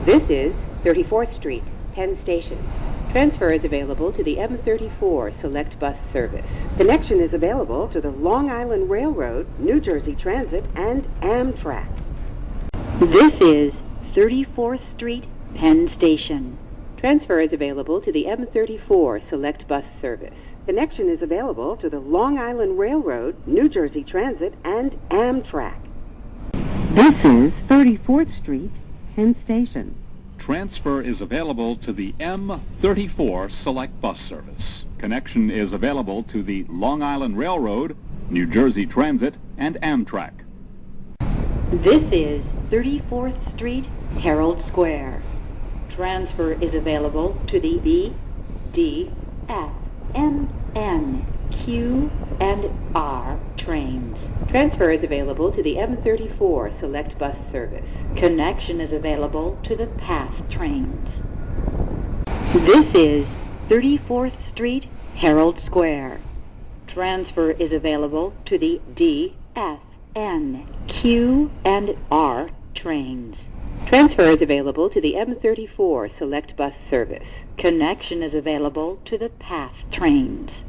This is 34th Street, Penn Station. Transfer is available to the M34 Select Bus Service. Connection is available to the Long Island Railroad, New Jersey Transit, and Amtrak. This is 34th Street, Penn Station. Transfer is available to the M34 Select Bus Service. Connection is available to the Long Island Railroad, New Jersey Transit, and Amtrak. This is 34th Street, Penn Station. Transfer is available to the M34 Select Bus Service. Connection is available to the Long Island Railroad, New Jersey Transit, and Amtrak. This is 34th Street, Herald Square. Transfer is available to the B, D, F, M, N, Q, and R trains. Transfer is available to the M34 Select Bus Service. Connection is available to the PATH trains. This is 34th Street, Herald Square. Transfer is available to the D, F, N, Q, and R trains. Transfer is available to the M34 Select Bus Service. Connection is available to the PATH trains.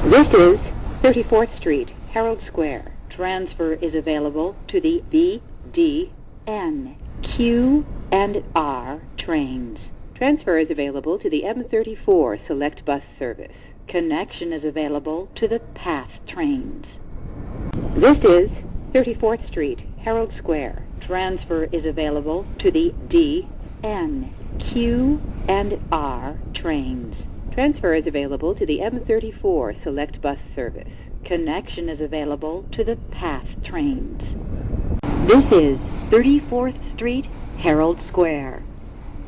This is 34th Street, Herald Square. Transfer is available to the B, D, N, Q, and R trains. Transfer is available to the M34 Select Bus Service. Connection is available to the PATH trains. This is 34th Street, Herald Square. Transfer is available to the D, N, Q, and R trains. Transfer is available to the M34 Select Bus Service. Connection is available to the PATH trains. This is 34th Street, Herald Square.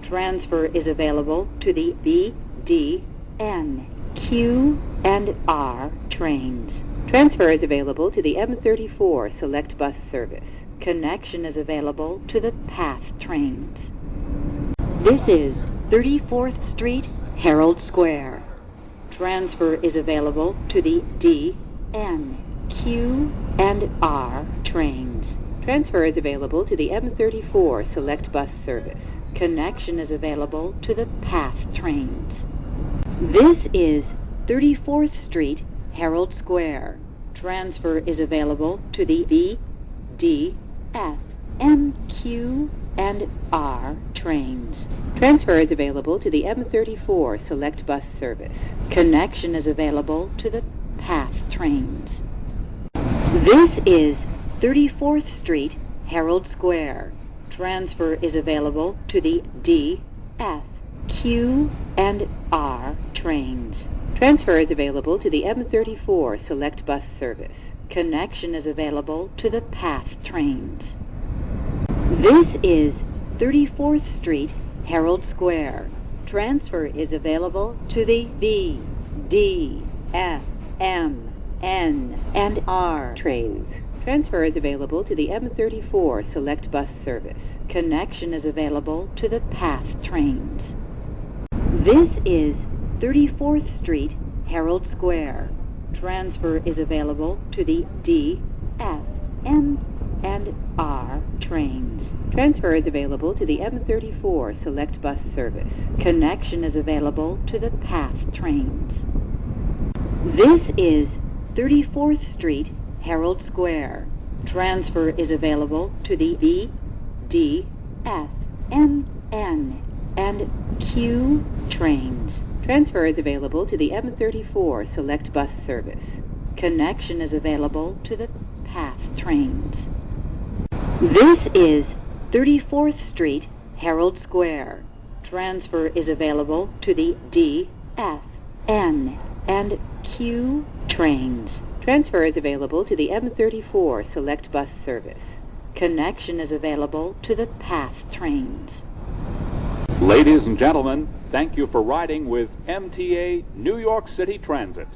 Transfer is available to the B, D, N, Q, and R trains. Transfer is available to the M34 Select Bus Service. Connection is available to the PATH trains. This is 34th Street, Herald Square. Transfer is available to the D, N, Q, and R trains. Transfer is available to the M34 Select Bus Service. Connection is available to the PATH trains. This is 34th Street, Herald Square. Transfer is available to the B, D, F, M, Q, and R trains. Transfer is available to the M34 Select Bus Service. Connection is available to the PATH trains. This is 34th Street, Herald Square. Transfer is available to the D, F, Q, and R trains. Transfer is available to the M34 Select Bus Service. Connection is available to the PATH trains. This is 34th Street, Herald Square. Transfer is available to the B, D, F, M, N, and R trains. Transfer is available to the M34 Select Bus Service. Connection is available to the PATH trains. This is 34th Street, Herald Square. Transfer is available to the D, F, M, and R trains. Transfer is available to the M34 Select Bus Service. Connection is available to the PATH trains. This is 34th Street, Herald Square. Transfer is available to the B, D, F, M, N, and Q trains. Transfer is available to the M34 Select Bus Service. Connection is available to the PATH trains. This is 34th Street, Herald Square. Transfer is available to the D, F, N, and Q trains. Transfer is available to the M34 Select Bus Service. Connection is available to the PATH trains. Ladies and gentlemen, thank you for riding with MTA New York City Transit.